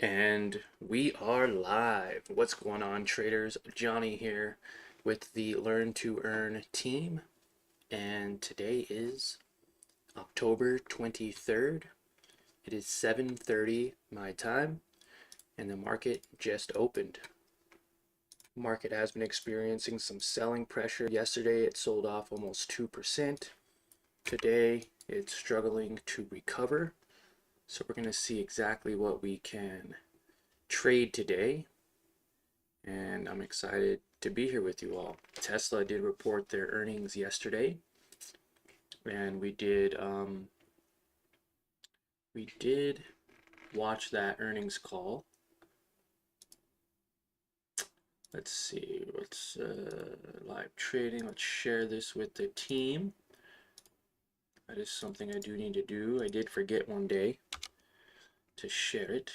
And we are live. What's going on, traders? Johnny here with the Learn to Earn team. And today is October 23rd. It is 7:30 my time, and the market just opened. Market has been experiencing some selling pressure. Yesterday it sold off almost 2%. Today it's struggling to recover. So we're going to see exactly what we can trade today, and I'm excited to be here with you all. Tesla did report their earnings yesterday, and we did watch that earnings call. Let's see, let's live trading. Let's share this with the team. That is something I do need to do. I did forget one day to share it.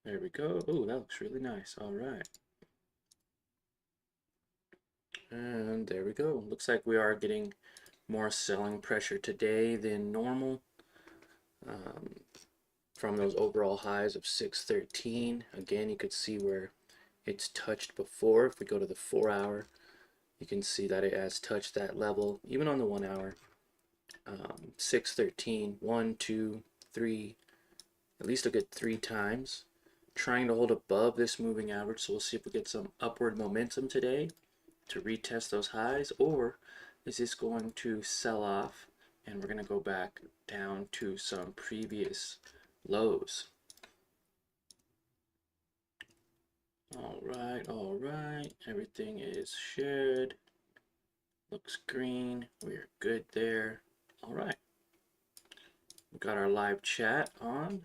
There we go. Oh, that looks really nice. All right. And there we go. Looks like we are getting more selling pressure today than normal. From those overall highs of 613. Again, you could see where it's touched before. If we go to the 4-hour, you can see that it has touched that level. Even on the 1-hour, 613, 1, 2, 3, at least a good 3 times. Trying to hold above this moving average, so we'll see if we get some upward momentum today to retest those highs, or is this going to sell off and we're going to go back down to some previous lows. All right, everything is shared. Looks green. We're good there. All right, we got our live chat on.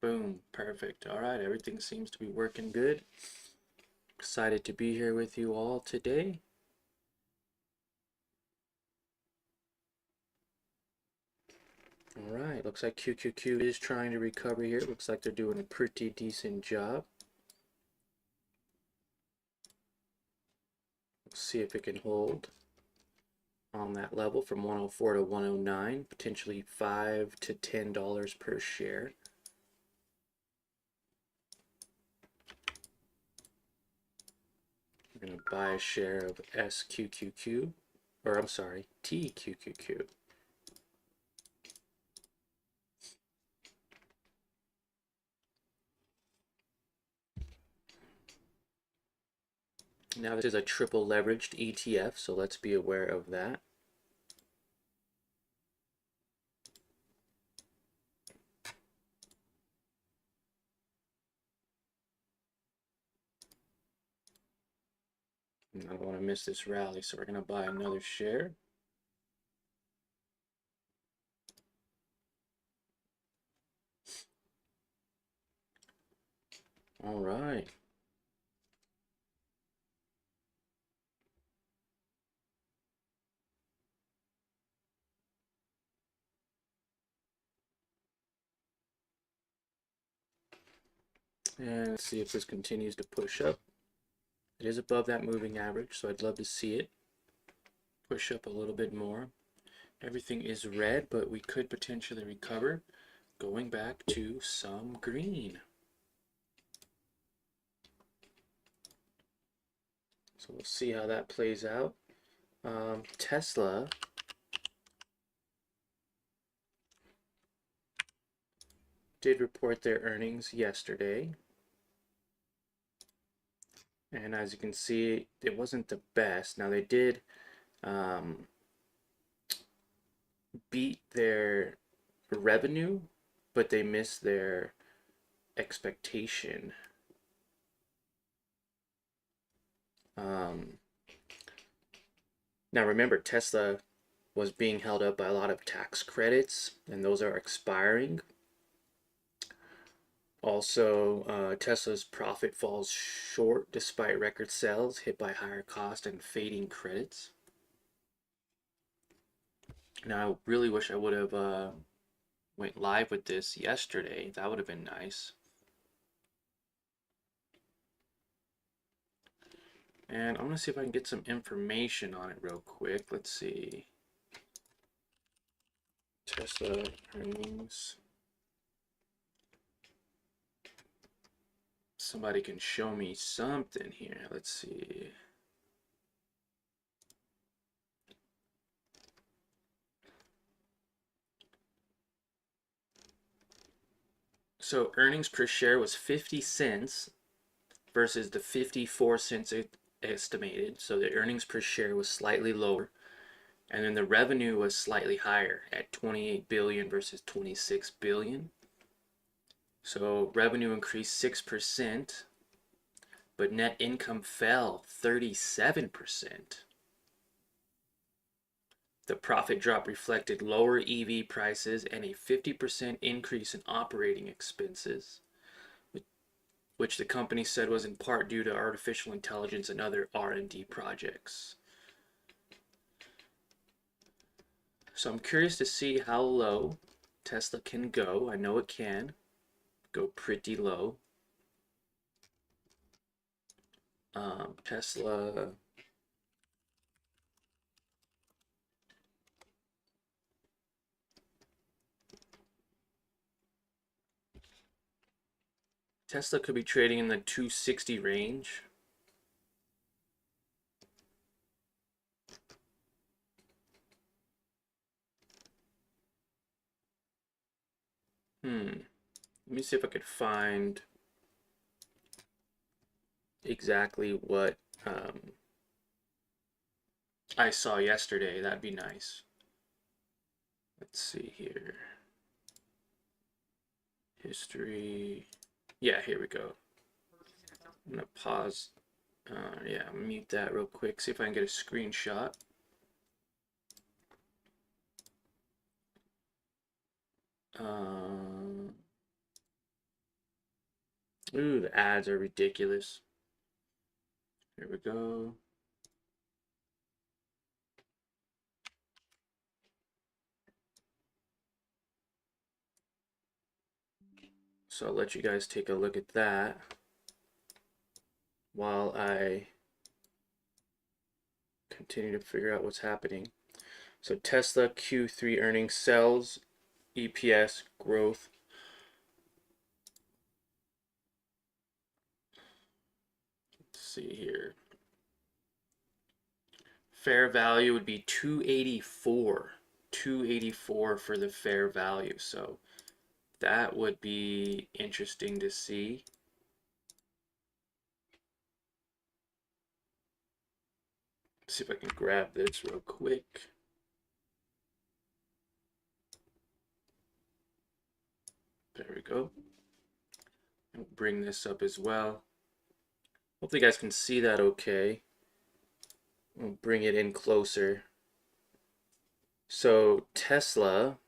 Boom, perfect. All right, everything seems to be working good. Excited to be here with you all today. All right, looks like QQQ is trying to recover here. Looks like they're doing a pretty decent job. Let's see if it can hold on that level from 104 to 109, potentially $5 to $10 per share. We're going to buy a share of SQQQ, or I'm sorry, TQQQ. Now this is a triple leveraged ETF, so let's be aware of that. I don't want to miss this rally, so we're going to buy another share. All right. And let's see if this continues to push up. It is above that moving average, so I'd love to see it push up a little bit more. Everything is red, but we could potentially recover going back to some green. So we'll see how that plays out. Tesla did report their earnings yesterday. And as you can see, it wasn't the best. Now they did beat their revenue, but they missed their expectation. Now remember, Tesla was being held up by a lot of tax credits, and those are expiring. Also, Tesla's profit falls short despite record sales, hit by higher cost and fading credits. Now, I really wish I would have went live with this yesterday. That would have been nice. And I'm gonna see if I can get some information on it real quick. Let's see. Tesla earnings. Somebody can show me something here. Let's see. So earnings per share was 50 cents versus the 54 cents estimated. So the earnings per share was slightly lower. And then the revenue was slightly higher at 28 billion versus 26 billion. So revenue increased 6%, but net income fell 37%. The profit drop reflected lower EV prices and a 50% increase in operating expenses, which the company said was in part due to artificial intelligence and other R&D projects. So I'm curious to see how low Tesla can go. I know it can go pretty low. Tesla could be trading in the 260 range. Let me see if I could find exactly what I saw yesterday. That'd be nice. Let's see here. History. Yeah, here we go. I'm gonna pause. Yeah, mute that real quick. See if I can get a screenshot. Ooh, the ads are ridiculous. Here we go. So I'll let you guys take a look at that while I continue to figure out what's happening. So Tesla Q3 earnings, sales, EPS, growth. Let's see here. Fair value would be 284. 284 for the fair value. So that would be interesting to see. Let's see if I can grab this real quick. There we go. I'll bring this up as well. Hopefully you guys can see that okay. We'll bring it in closer. So Tesla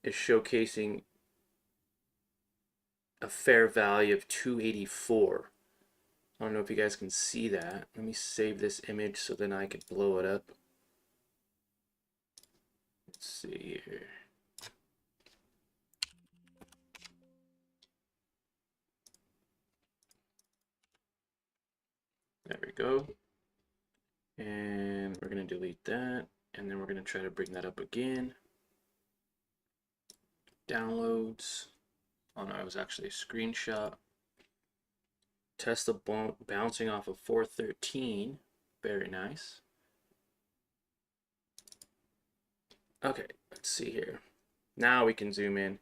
is showcasing a fair value of 284. I don't know if you guys can see that. Let me save this image so then I can blow it up. Let's see here. There we go. And we're going to delete that. And then we're going to try to bring that up again. Downloads. Oh no, it was actually a screenshot. Tesla bouncing off of 413. Very nice. Okay, let's see here. Now we can zoom in.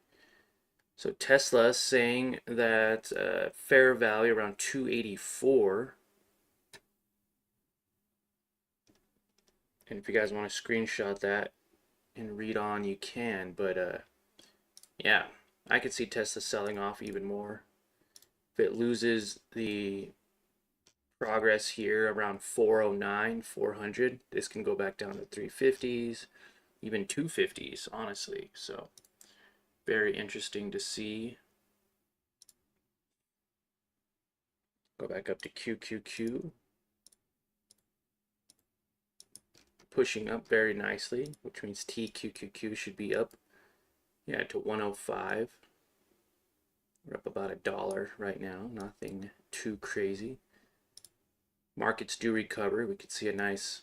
So Tesla saying that fair value around 284. And if you guys want to screenshot that and read on, you can. But yeah, I could see Tesla selling off even more. If it loses the progress here around 409, 400, this can go back down to 350s, even 250s, honestly. So very interesting to see. Go back up to QQQ. Pushing up very nicely, which means TQQQ should be up, yeah, to 105. We're up about $1 right now, nothing too crazy. Markets do recover. We could see a nice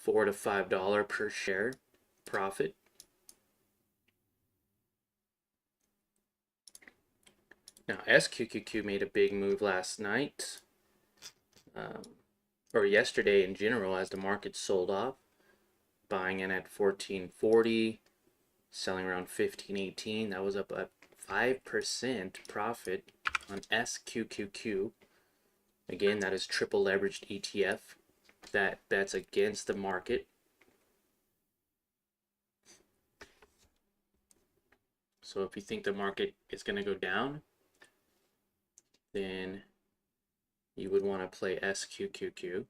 $4 to $5 per share profit. Now SQQQ made a big move last night, or yesterday in general, as the market sold off, buying in at 1440, selling around 1518. That was up a 5% profit on SQQQ. Again, that is triple leveraged ETF that bets against the market. So if you think the market is going to go down, then you would want to play SQQQ.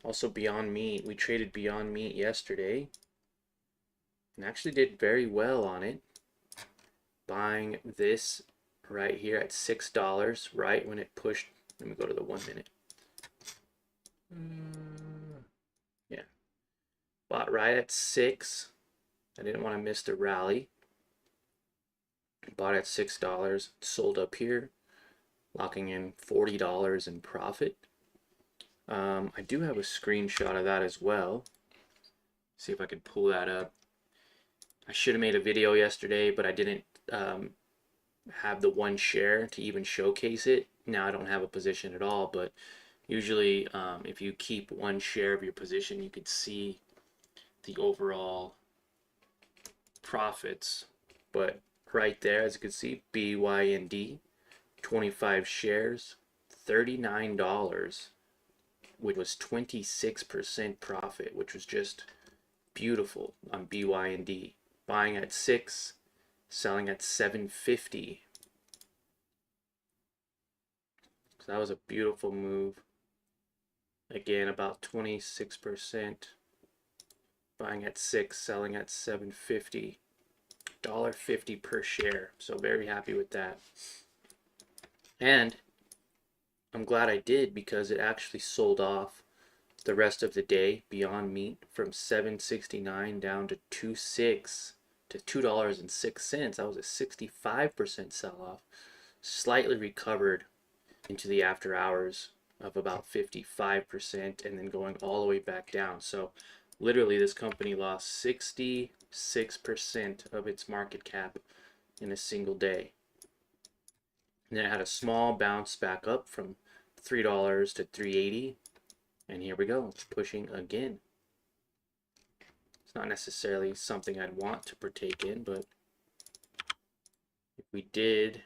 Also, Beyond Meat, we traded Beyond Meat yesterday and actually did very well on it, buying this right here at $6 right when it pushed. Let me go to the 1 minute. Yeah, bought right at 6. I didn't want to miss the rally. Bought at $6, sold up here, locking in $40 in profit. I do have a screenshot of that as well. See if I can pull that up. I should have made a video yesterday, but I didn't have the one share to even showcase it. Now I don't have a position at all, but usually if you keep one share of your position, you could see the overall profits. But right there, as you can see, BYND, 25 shares, $39, which was 26% profit, which was just beautiful on BYND. Buying at 6, selling at 750. So that was a beautiful move. Again, about 26%. Buying at 6, selling at 750. $1.50 per share. So very happy with that. And I'm glad I did, because it actually sold off the rest of the day, Beyond Meat, from $7.69 down to $2.06 to $2.06. That was a 65% sell-off. Slightly recovered into the after hours of about 55%, and then going all the way back down. So literally this company lost 66% of its market cap in a single day. And then it had a small bounce back up from $3 to $3.80, and here we go, pushing again. It's not necessarily something I'd want to partake in, but if we did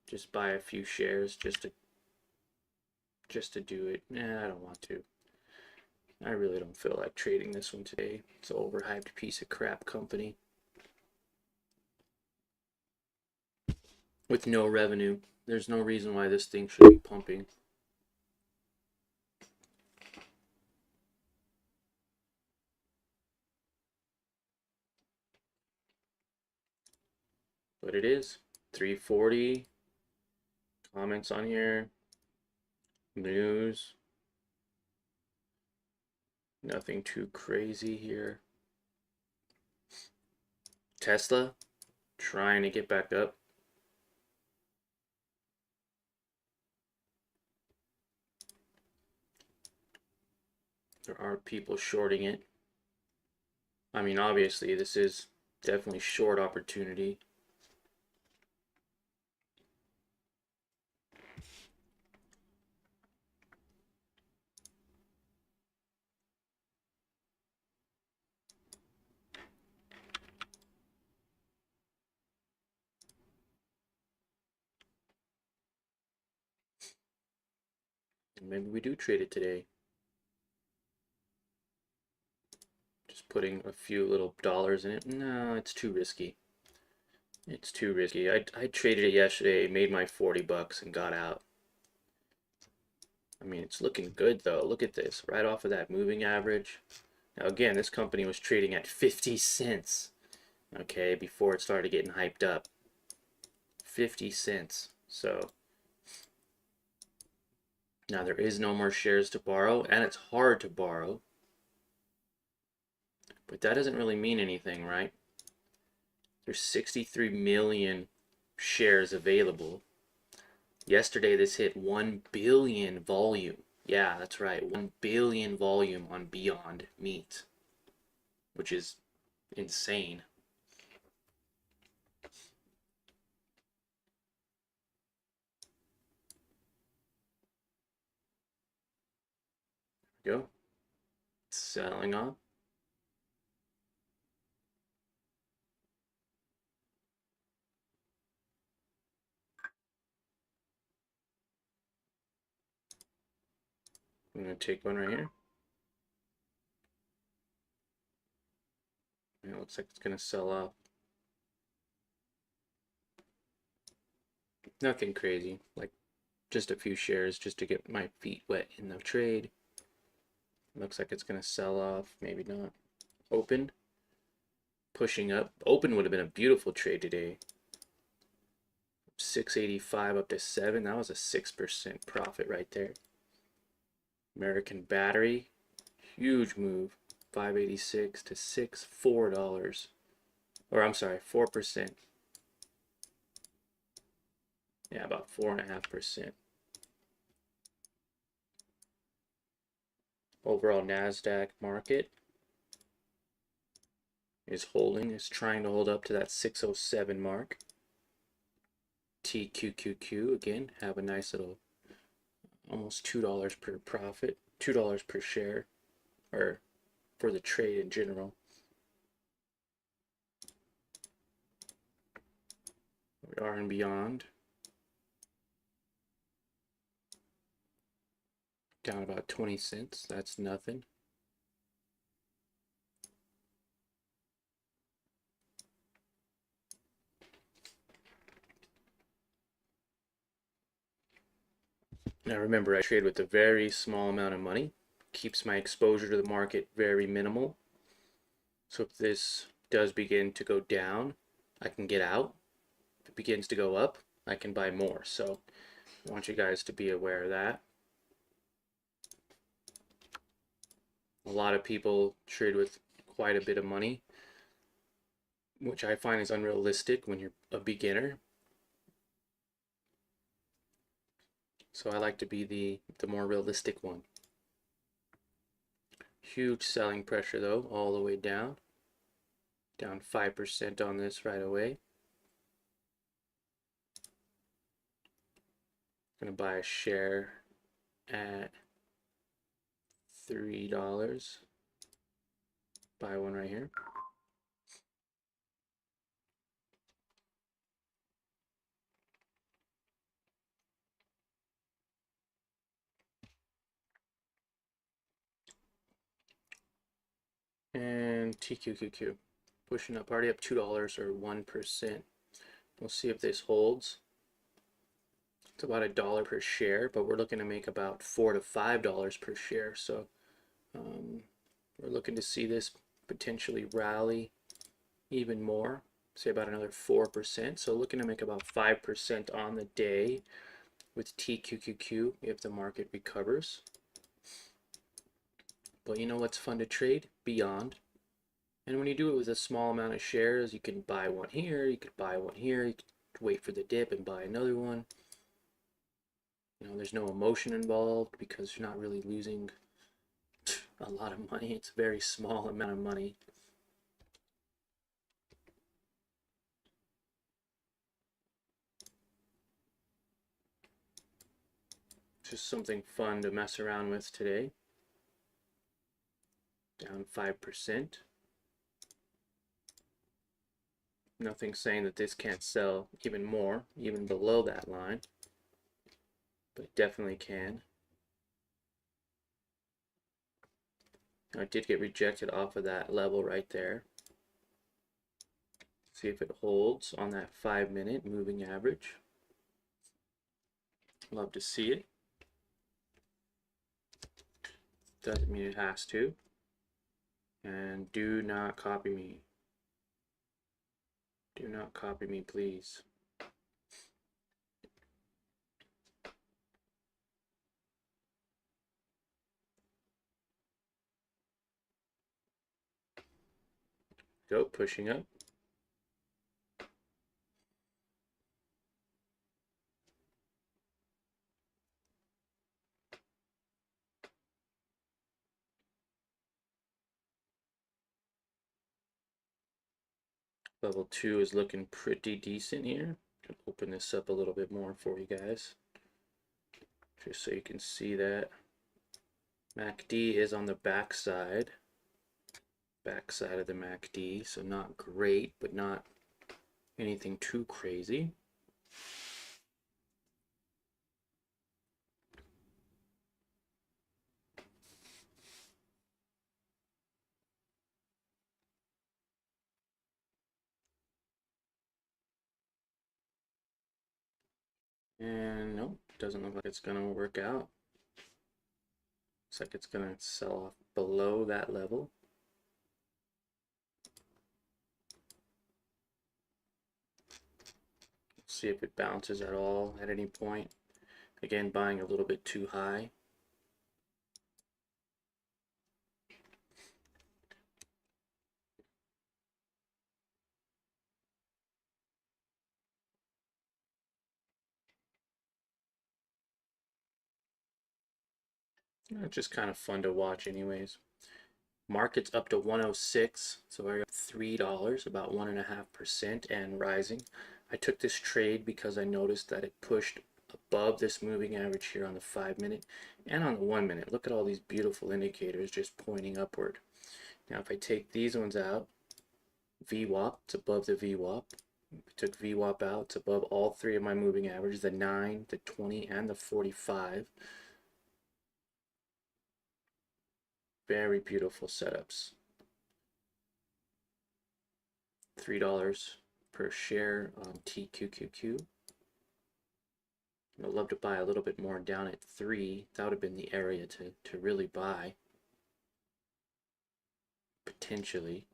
just buy a few shares just to do it, I don't want to. I really don't feel like trading this one today. It's an overhyped piece of crap company with no revenue. There's no reason why this thing should be pumping. But it is 340. Comments on here. News. Nothing too crazy here. Tesla trying to get back up. There are people shorting it. I mean, obviously, this is definitely short opportunity. Maybe we do trade it today. Just putting a few little dollars in it. No, it's too risky. It's too risky. I traded it yesterday, made my 40 bucks and got out. I mean, it's looking good though. Look at this, right off of that moving average. Now again, this company was trading at 50 cents, okay, before it started getting hyped up. 50 cents. So now there is no more shares to borrow, and it's hard to borrow. But that doesn't really mean anything, right? There's 63 million shares available. Yesterday this hit 1 billion volume. Yeah, that's right. 1 billion volume on Beyond Meat, which is insane. Go. Selling on. I'm going to take one right here. It looks like it's going to sell off. Nothing crazy, like just a few shares just to get my feet wet in the trade. Looks like it's going to sell off, maybe not. Open, pushing up. Open would have been a beautiful trade today. 685 up to 7. That was a 6% profit right there. American Battery, huge move. 586 to 6, $4. Or I'm sorry, 4%. Yeah, about 4.5%. Overall NASDAQ market is trying to hold up to that 607 mark. TQQQ again, have a nice little almost $2 per profit, $2 per share, or for the trade in general. We are and beyond. Down about 20 cents, that's nothing. Now remember, I trade with a very small amount of money. Keeps my exposure to the market very minimal. So if this does begin to go down, I can get out. If it begins to go up, I can buy more. So I want you guys to be aware of that. A lot of people trade with quite a bit of money, which I find is unrealistic when you're a beginner. So I like to be the more realistic one. Huge selling pressure though, all the way down. Down 5% on this right away. Gonna buy a share at $3. Buy one right here. And TQQQ pushing up, already up $2 or 1%. We'll see if this holds. It's about $1 per share, but we're looking to make about $4 to $5 per share. So we're looking to see this potentially rally even more, say about another 4%. So looking to make about 5% on the day with TQQQ if the market recovers. But you know what's fun to trade? Beyond. And when you do it with a small amount of shares, you can buy one here, you could buy one here, you could wait for the dip and buy another one. You know, there's no emotion involved because you're not really losing a lot of money. It's a very small amount of money. Just something fun to mess around with today. Down 5%. Nothing saying that this can't sell even more, even below that line, but it definitely can. Now, it did get rejected off of that level right there. See if it holds on that 5-minute moving average. Love to see it. Doesn't mean it has to. And do not copy me. Do not copy me, please. Go, pushing up. Level 2 is looking pretty decent here. Can open this up a little bit more for you guys, just so you can see that. MACD is on the back side of the MACD, so not great, but not anything too crazy. And nope, doesn't look like it's gonna work out. Looks like it's gonna sell off below that level. See if it bounces at all at any point. Again, buying a little bit too high. It's just kind of fun to watch anyways. Market's up to 106, so we're up $3, about 1.5% and rising. I took this trade because I noticed that it pushed above this moving average here on the 5-minute and on the 1-minute. Look at all these beautiful indicators just pointing upward. Now if I take these ones out, VWAP, it's above the VWAP. We took VWAP out, it's above all three of my moving averages, the 9, the 20, and the 45. Very beautiful setups. $3 per share on TQQQ. I'd love to buy a little bit more down at 3. That would have been the area to really buy. Potentially.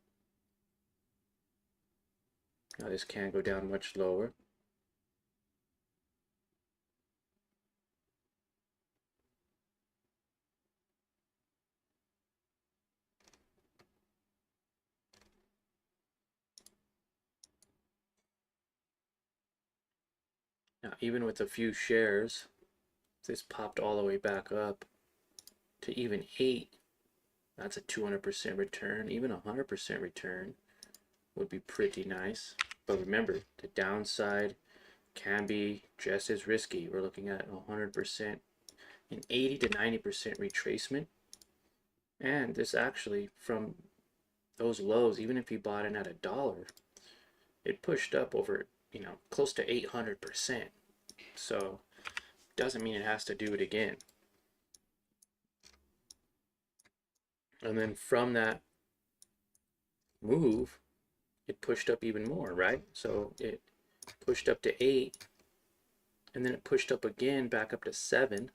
Now this can't go down much lower. Now even with a few shares, this popped all the way back up to even 8. That's a 200% return. Even a 100% return would be pretty nice. But remember, the downside can be just as risky. We're looking at 100%, an 80 to 90% retracement. And this actually, from those lows, even if you bought in at $1, it pushed up over, close to 800%. So doesn't mean it has to do it again. And then from that move, it pushed up even more, right? So it pushed up to 8, and then it pushed up again back up to 7.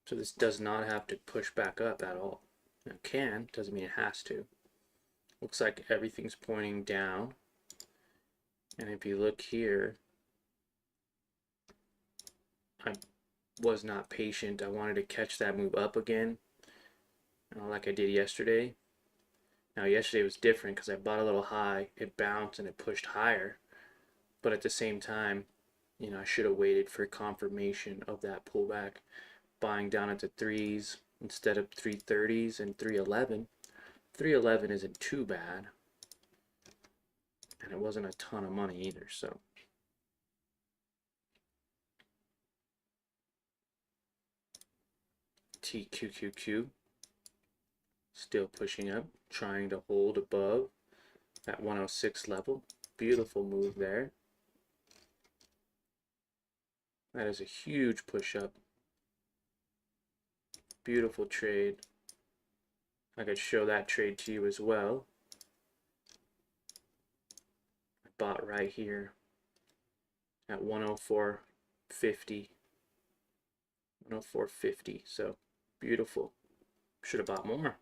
So this does not have to push back up at all. Now it can, doesn't mean it has to. Looks like everything's pointing down. And if you look here, I was not patient. I wanted to catch that move up again, like I did yesterday. Now yesterday was different because I bought a little high, it bounced and it pushed higher. But at the same time, I should have waited for confirmation of that pullback, buying down at the 3s instead of 330s and 311. 311 isn't too bad, and it wasn't a ton of money either. So TQQQ still pushing up, trying to hold above that 106 level. Beautiful move there. That is a huge push up. Beautiful trade. I could show that trade to you as well. I bought right here at 104.50. 104.50. So beautiful. Should have bought more.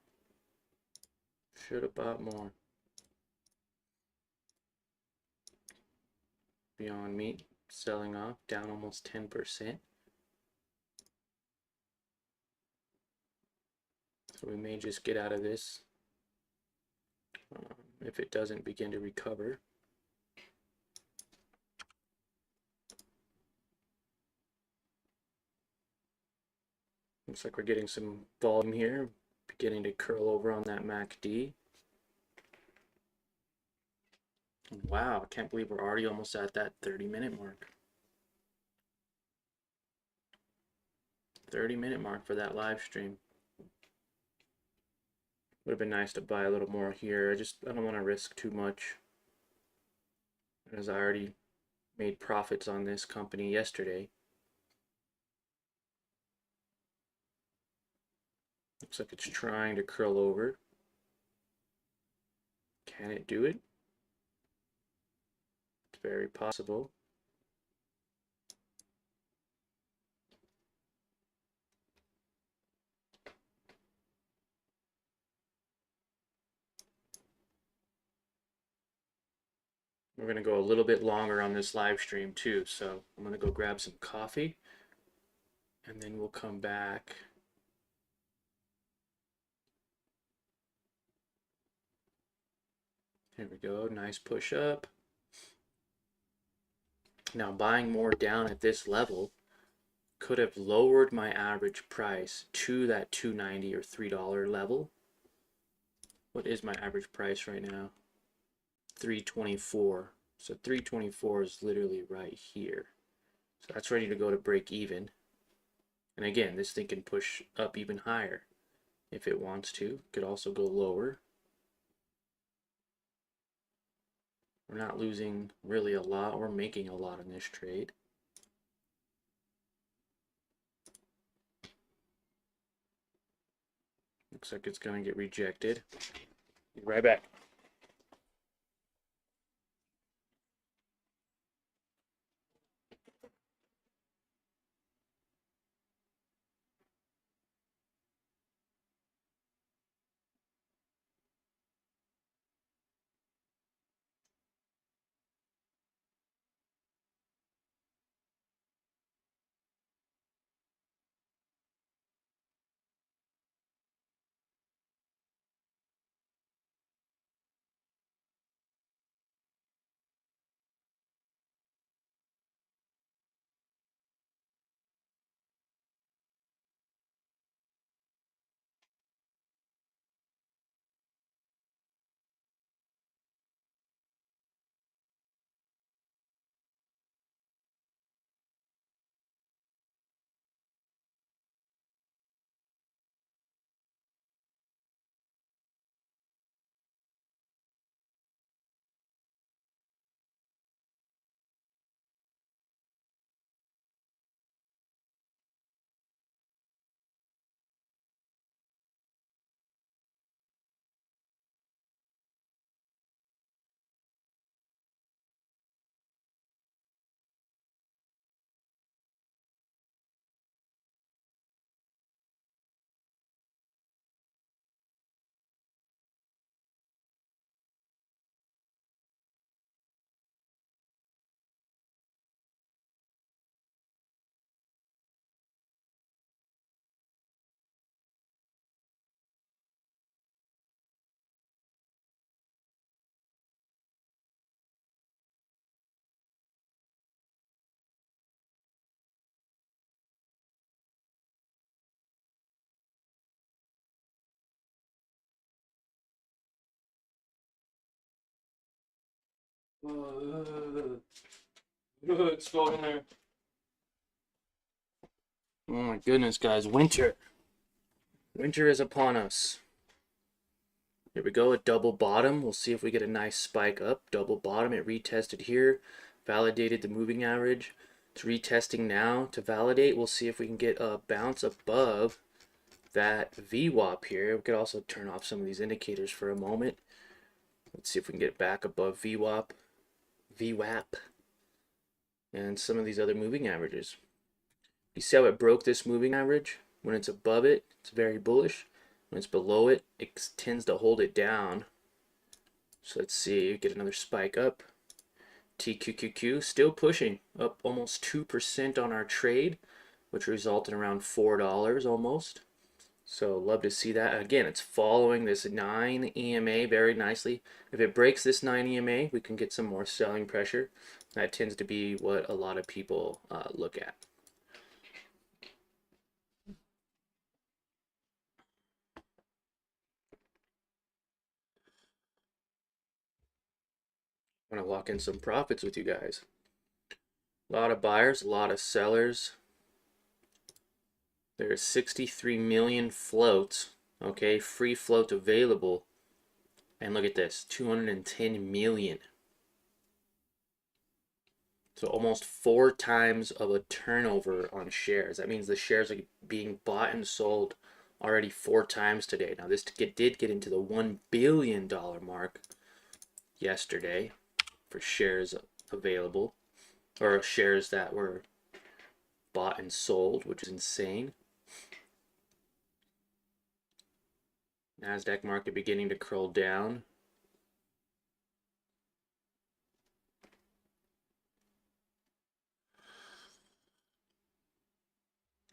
Should have bought more. Beyond Meat selling off, down almost 10%. So we may just get out of this if it doesn't begin to recover. Looks like we're getting some volume here, beginning to curl over on that MACD. Wow, I can't believe we're already almost at that 30-minute mark. 30-minute mark for that live stream. Would have been nice to buy a little more here. I don't want to risk too much, as I already made profits on this company yesterday. Looks like it's trying to curl over. Can it do it? It's very possible. We're going to go a little bit longer on this live stream too, so I'm going to go grab some coffee and then we'll come back. Here we go, nice push up. Now buying more down at this level could have lowered my average price to that $2.90 or $3 level. What is my average price right now? $3.24. So $3.24 is literally right here. So that's ready to go to break even. And again, this thing can push up even higher if it wants to. It could also go lower. We're not losing really a lot. We're making a lot in this trade. Looks like it's going to get rejected. Be right back. Let's go in there. Oh my goodness, guys. Winter. Winter is upon us. Here we go, a double bottom. We'll see if we get a nice spike up. Double bottom, it retested here. Validated the moving average. It's retesting now to validate. We'll see if we can get a bounce above that VWAP here. We could also turn off some of these indicators for a moment. Let's see if we can get back above VWAP, and some of these other moving averages. You see how it broke this moving average? When it's above it, it's very bullish. When it's below it, it tends to hold it down. So let's see, get another spike up. TQQQ still pushing up almost 2% on our trade, which resulted in around $4 almost. So love to see that. Again, it's following this 9 EMA very nicely. If it breaks this 9 EMA, we can get some more selling pressure. That tends to be what a lot of people look at. I want to lock in some profits with you guys. A lot of buyers, a lot of sellers. There's 63 million floats, okay, free float available. And look at this, 210 million. So almost 4 times of a turnover on shares. That means the shares are being bought and sold already 4 times today. Now this did get into the $1 billion mark yesterday for shares available, or shares that were bought and sold, which is insane. NASDAQ market beginning to curl down.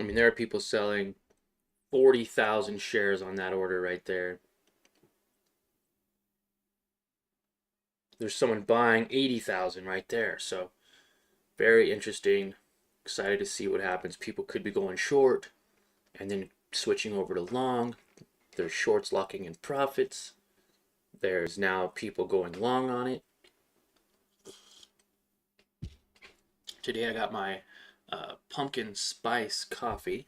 I mean, there are people selling 40,000 shares on that order right there. There's someone buying 80,000 right there. So very interesting. Excited to see what happens. People could be going short and then switching over to long. There's shorts locking in profits. There's now people going long on it. Today I got my pumpkin spice coffee.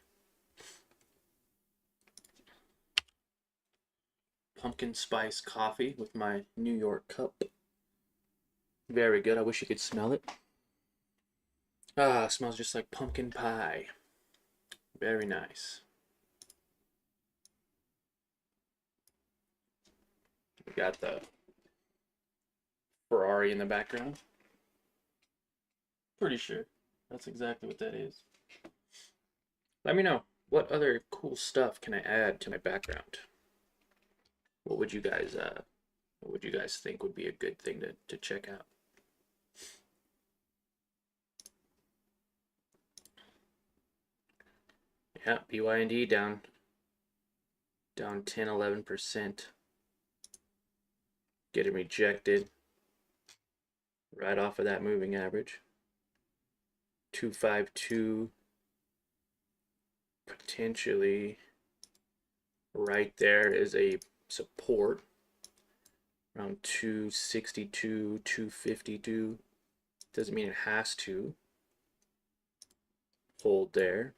Pumpkin spice coffee with my New York cup. Very good. I wish you could smell it. Ah, it smells just like pumpkin pie. Very nice. We got the Ferrari in the background. Pretty sure that's exactly what that is. Let me know, what other cool stuff can I add to my background? What would you guys think would be a good thing to check out? Yeah, BYND down 10-11%. Getting rejected right off of that moving average. 252 potentially right there is a support around 262, 252. Doesn't mean it has to hold there.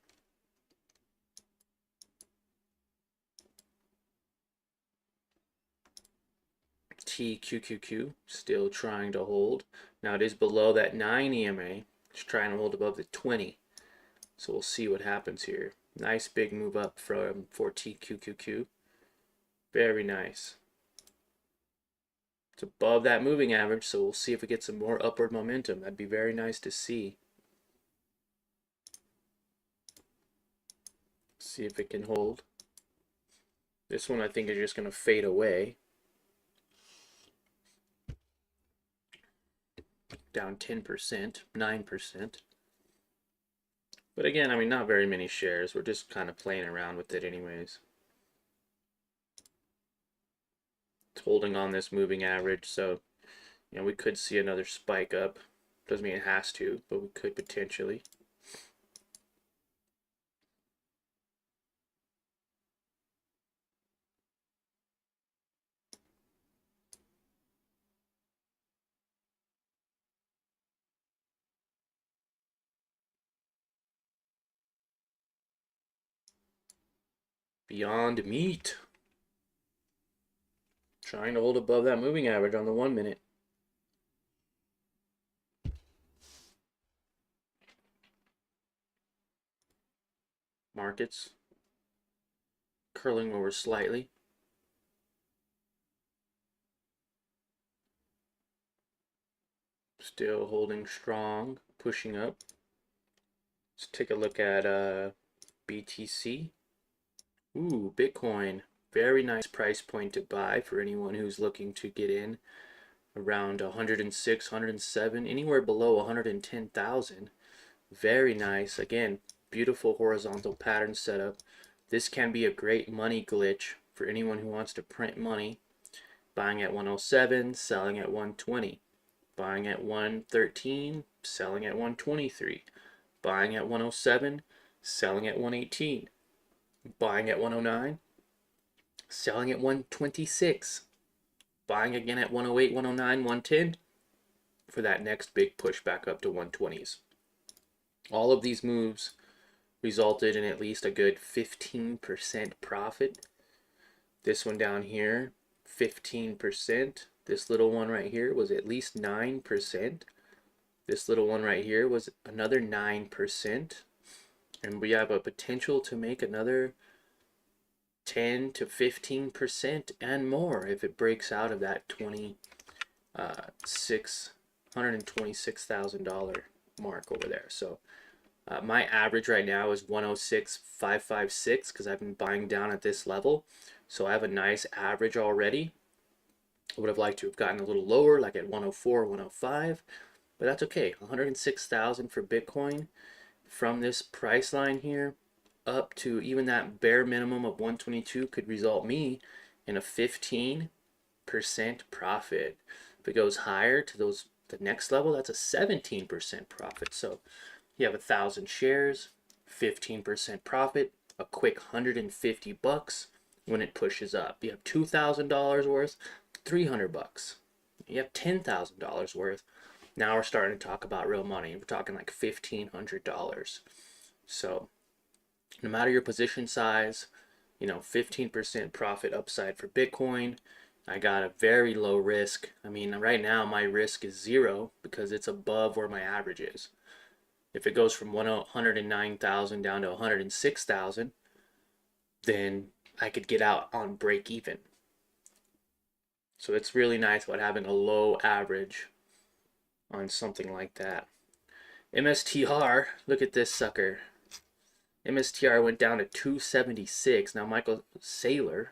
TQQQ still trying to hold. Now it is below that 9 EMA. It's trying to hold above the 20. So we'll see what happens here. Nice big move up for TQQQ. Very nice. It's above that moving average, so we'll see if we get some more upward momentum. That'd be very nice to see. See if it can hold. This one I think is just going to fade away. Down 10%, 9%. But again, I mean, not very many shares. We're just kind of playing around with it anyways. It's holding on this moving average, so you know, we could see another spike up. Doesn't mean it has to, but we could potentially. Beyond Meat. Trying to hold above that moving average on the 1 minute. Markets curling over slightly. Still holding strong, pushing up. Let's take a look at BTC. Ooh, Bitcoin. Very nice price point to buy for anyone who's looking to get in around 106, 107, anywhere below 110,000. Very nice. Again, beautiful horizontal pattern setup. This can be a great money glitch for anyone who wants to print money. Buying at 107, selling at 120. Buying at 113, selling at 123. Buying at 107, selling at 118. Buying at 109, selling at 126. Buying again at 108, 109, 110. for that next big push back up to 120s. All of these moves resulted in at least a good 15% profit. This one down here, 15%. This little one right here was at least 9%. This little one right here was another 9%. And we have a potential to make another 10 to 15% and more if it breaks out of that $126,000 mark over there. So my average right now is 106,556 because I've been buying down at this level. So I have a nice average already. I would have liked to have gotten a little lower, like at 104, 105, but that's okay. 106,000 for Bitcoin from this price line here up to even that bare minimum of 122 could result me in a 15% profit. If it goes higher to the next level, that's a 17% profit. So you have 1,000 shares, 15% profit, a quick $150 when it pushes up. You have $2,000 worth, $300. You have $10,000 worth. Now we're starting to talk about real money. We're talking like $1,500. So no matter your position size, 15% profit upside for Bitcoin. I got a very low risk. I mean, right now my risk is 0 because it's above where my average is. If it goes from 109,000 down to 106,000, then I could get out on break even. So it's really nice about having a low average on something like that. MSTR, look at this sucker. MSTR went down to 276. Now Michael Saylor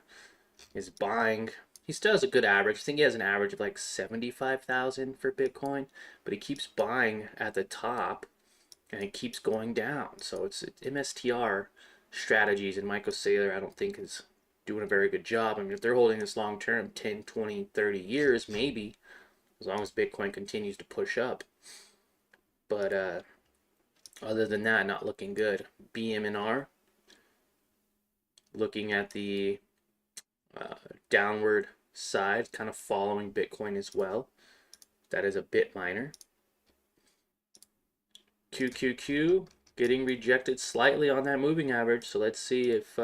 is buying. He still has a good average. I think he has an average of like 75,000 for Bitcoin, but he keeps buying at the top and it keeps going down. So it's MSTR strategies, and Michael Saylor I don't think is doing a very good job. I mean, if they're holding this long term, 10, 20, 30 years, maybe, as long as Bitcoin continues to push up. But other than that, not looking good. BMNR, looking at the downward side, kind of following Bitcoin as well. That is a bit minor. QQQ getting rejected slightly on that moving average. So let's see if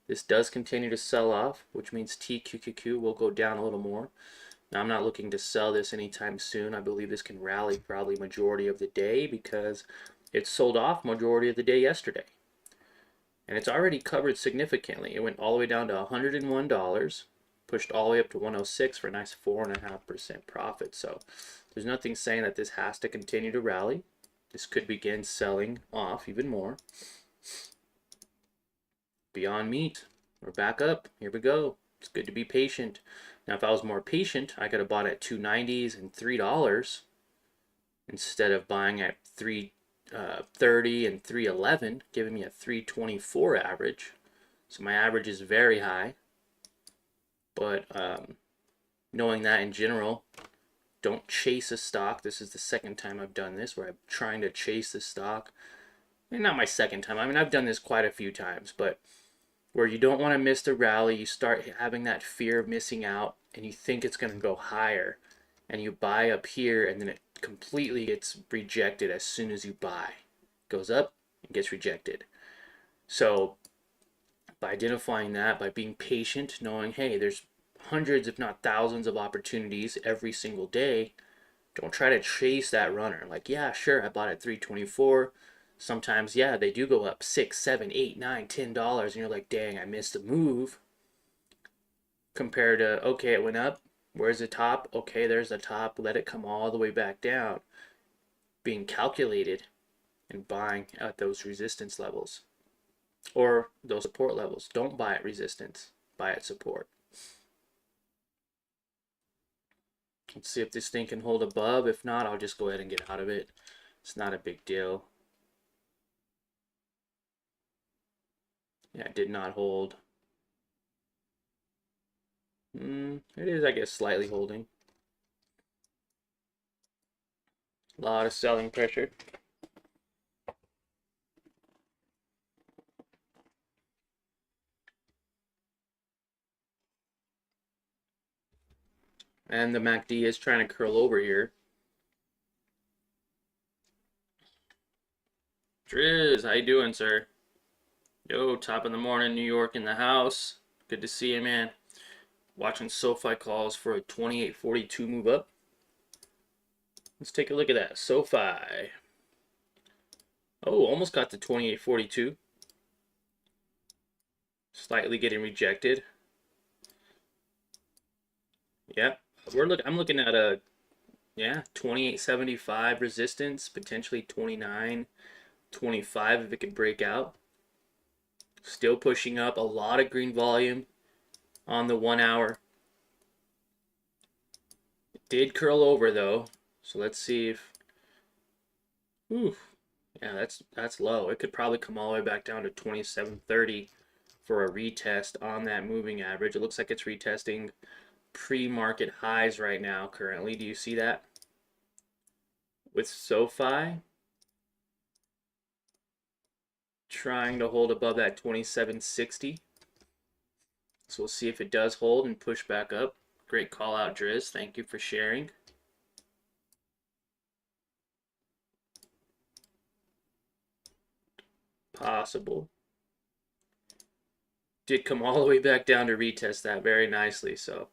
this does continue to sell off, which means TQQQ will go down a little more. Now, I'm not looking to sell this anytime soon. I believe this can rally probably majority of the day because it sold off majority of the day yesterday. And it's already covered significantly. It went all the way down to $101, pushed all the way up to 106 for a nice 4.5% profit. So there's nothing saying that this has to continue to rally. This could begin selling off even more. Beyond Meat, we're back up. Here we go. It's good to be patient. Now, if I was more patient, I could have bought at $2.90s and $3 instead of buying at $3.30 and $3.11, giving me a $3.24 average. So my average is very high. But knowing that in general, don't chase a stock. This is the second time I've done this where I'm trying to chase the stock. And not my second time. I mean, I've done this quite a few times, but where you don't want to miss the rally, you start having that fear of missing out, and you think it's going to go higher, and you buy up here, and then it completely gets rejected as soon as you buy. It goes up and gets rejected. So by identifying that, by being patient, knowing, hey, there's hundreds if not thousands of opportunities every single day, don't try to chase that runner. Like, yeah, sure, I bought at $3.24. Sometimes, yeah, they do go up $6, $7, $8, $9, $10, and you're like, dang, I missed a move. Compared to, okay, it went up. Where's the top? Okay, there's the top. Let it come all the way back down. Being calculated and buying at those resistance levels or those support levels. Don't buy at resistance. Buy at support. Let's see if this thing can hold above. If not, I'll just go ahead and get out of it. It's not a big deal. Yeah, it did not hold. It is, I guess, slightly holding. A lot of selling pressure. And the MACD is trying to curl over here. Driz, how you doing, sir? Yo, top of the morning, New York in the house. Good to see you, man. Watching SoFi calls for a 28.42 move up. Let's take a look at that. SoFi. Oh, almost got to 28.42. Slightly getting rejected. Yeah, I'm looking at a 28.75 resistance, potentially 29.25 if it could break out. Still pushing up, a lot of green volume on the 1 hour. It did curl over though, so let's see if. Ooh, yeah, that's low. It could probably come all the way back down to 27.30 for a retest on that moving average. It looks like it's retesting pre-market highs right now currently. Do you see that? With SoFi trying to hold above that 27.60. So we'll see if it does hold and push back up. Great call out, Driz. Thank you for sharing. Possible. Did come all the way back down to retest that very nicely, so.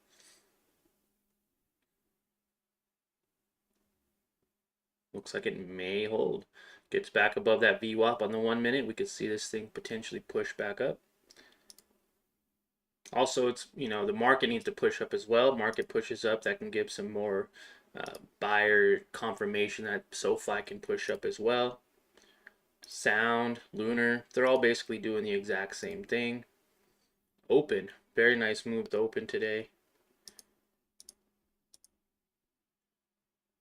Looks like it may hold. Gets back above that VWAP on the 1 minute. We could see this thing potentially push back up. Also, it's, the market needs to push up as well. Market pushes up, that can give some more buyer confirmation that SoFi can push up as well. Sound, Lunar, they're all basically doing the exact same thing. Open, very nice move to open today.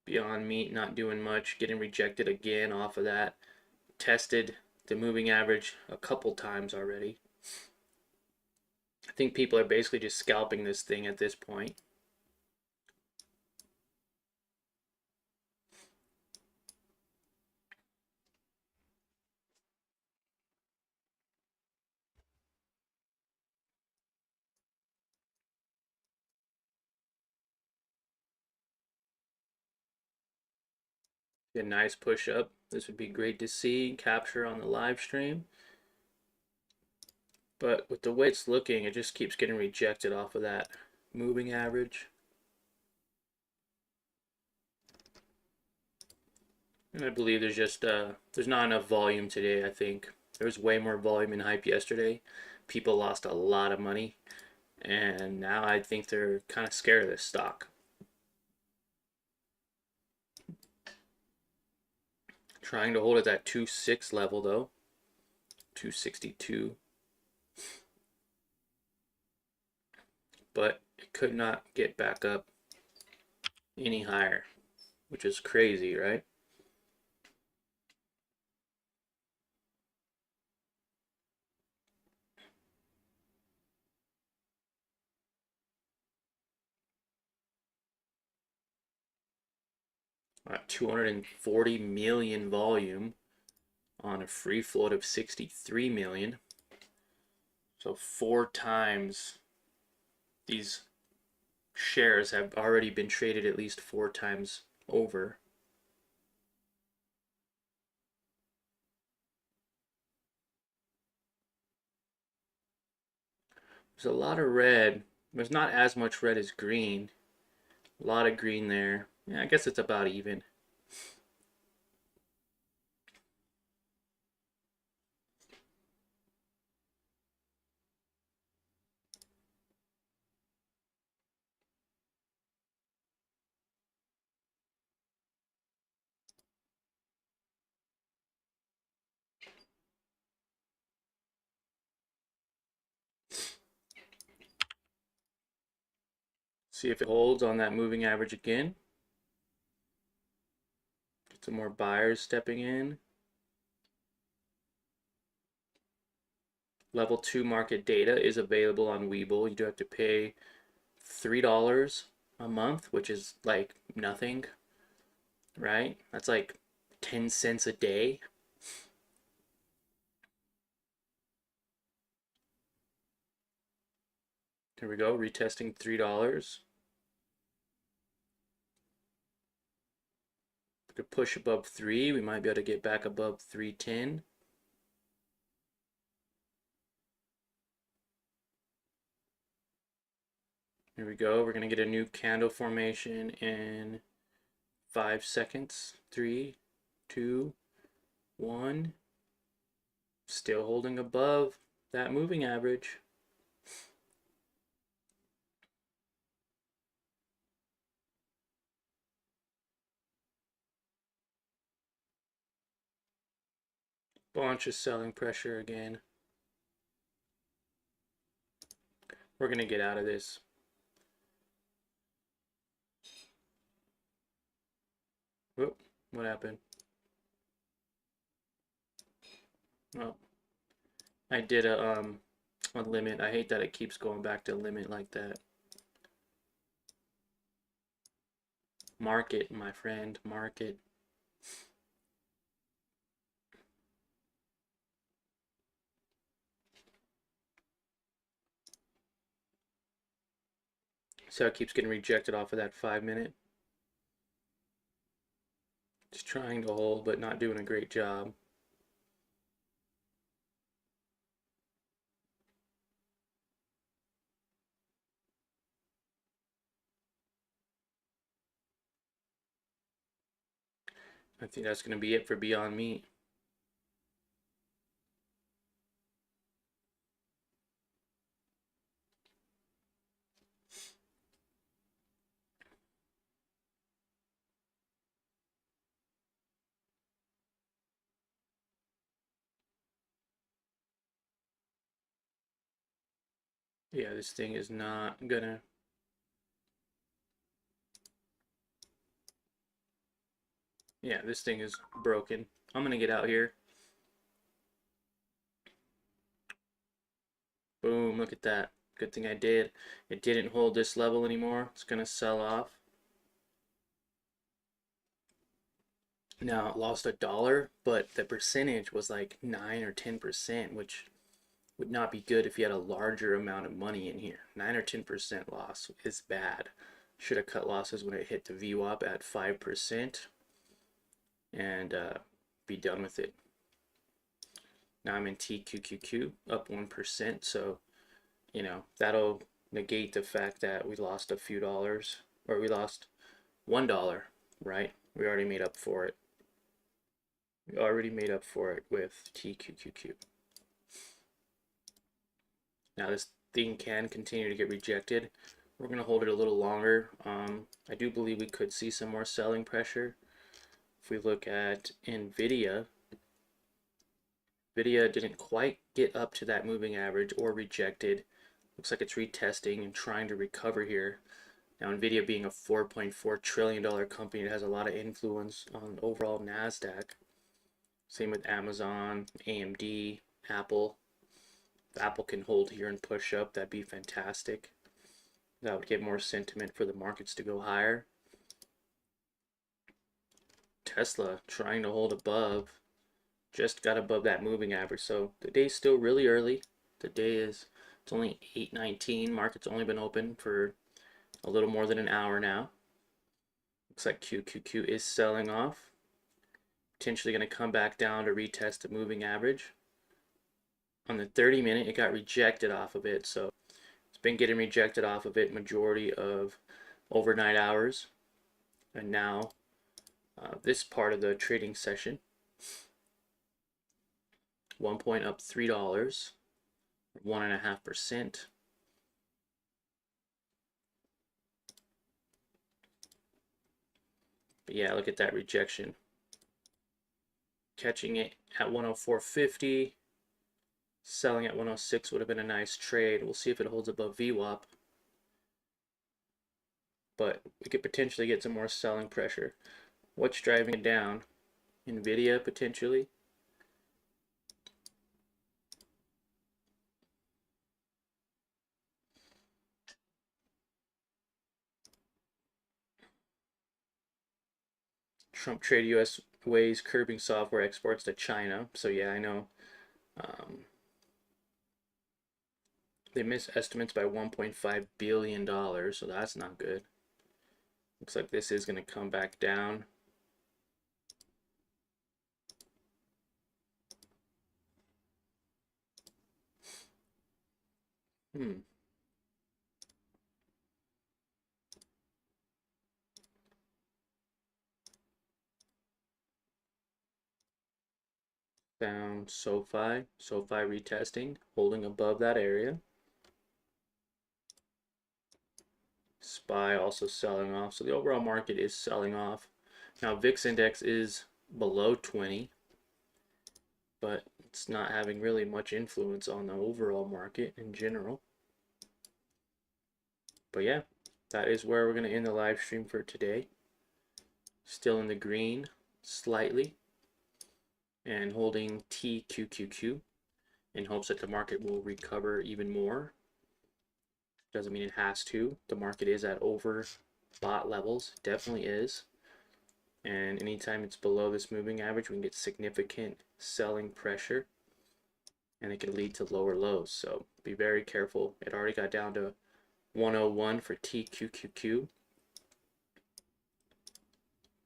Beyond Meat not doing much, getting rejected again off of that. Tested the moving average a couple times already. I think people are basically just scalping this thing at this point. A nice push up. This would be great to see, capture on the live stream. But with the way it's looking, it just keeps getting rejected off of that moving average. And I believe there's not enough volume today, I think. There was way more volume and hype yesterday. People lost a lot of money. And now I think they're kind of scared of this stock. Trying to hold at that 2.6 level though. 262. But it could not get back up any higher, which is crazy, right? At 240 million volume on a free float of 63 million. So 4 times these shares have already been traded at least 4 times over. There's a lot of red. There's not as much red as green. A lot of green there. Yeah, I guess it's about even. See if it holds on that moving average again. Get some more buyers stepping in. Level 2 market data is available on WEBULL. You do have to pay $3 a month, which is like nothing, right? That's like 10 cents a day. There we go, retesting $3. To push above 3, we might be able to get back above 310. Here we go. We're going to get a new candle formation in 5 seconds. 3, 2, 1. Still holding above that moving average. Bunch of selling pressure again. We're going to get out of this. Whoop, what happened? Oh, I did a limit. I hate that it keeps going back to limit like that. Market, my friend, market. See how it keeps getting rejected off of that 5-minute? Just trying to hold, but not doing a great job. I think that's going to be it for Beyond Meat. Yeah, this thing is not gonna. Yeah, this thing is broken. I'm gonna get out here. Boom, look at that. Good thing I did. It didn't hold this level anymore. It's gonna sell off. Now it lost $1, but the percentage was like 9 or 10%, which would not be good if you had a larger amount of money in here. 9 or 10% loss is bad. Should have cut losses when it hit the VWAP at 5% and be done with it. Now I'm in TQQQ, up 1%, so you know that'll negate the fact that we lost a few dollars, or we lost $1, right? We already made up for it. We already made up for it with TQQQ. Now this thing can continue to get rejected. We're going to hold it a little longer. I do believe we could see some more selling pressure. If we look at NVIDIA, NVIDIA didn't quite get up to that moving average or rejected. Looks like it's retesting and trying to recover here. Now NVIDIA being a $4.4 trillion company, it has a lot of influence on overall NASDAQ. Same with Amazon, AMD, Apple. If Apple can hold here and push up, that'd be fantastic. That would get more sentiment for the markets to go higher. Tesla trying to hold above, just got above that moving average. So the day's still really early. The day is, it's only 8:19. Market's only been open for a little more than an hour now. Looks like QQQ is selling off. Potentially going to come back down to retest the moving average. On the 30-minute, it got rejected off of it. So it's been getting rejected off of it majority of overnight hours. And now this part of the trading session, 1 point up $3, 1.5%. But yeah, look at that rejection. Catching it at 104.50, selling at 106 would have been a nice trade. We'll see if it holds above VWAP. But we could potentially get some more selling pressure. What's driving it down? NVIDIA potentially. Trump trade U.S. ways curbing software exports to China. So yeah, I know they missed estimates by $1.5 billion, so that's not good. Looks like this is going to come back down. Down SoFi retesting, holding above that area. SPY also selling off, so the overall market is selling off. Now VIX index is below 20, but it's not having really much influence on the overall market in general. But yeah, that is where we're going to end the live stream for today. Still in the green slightly and holding TQQQ in hopes that the market will recover even more. Doesn't mean it has to. The market is at overbought levels, definitely is. And anytime it's below this moving average, we can get significant selling pressure and it can lead to lower lows. So be very careful. It already got down to 101 for TQQQ.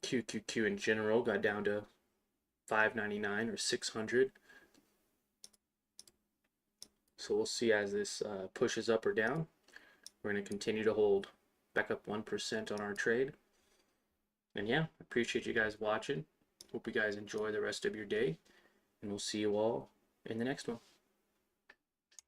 QQQ in general got down to 599 or 600. So we'll see as this pushes up or down. We're going to continue to hold back up 1% on our trade. And yeah, appreciate you guys watching. Hope you guys enjoy the rest of your day. And we'll see you all in the next one.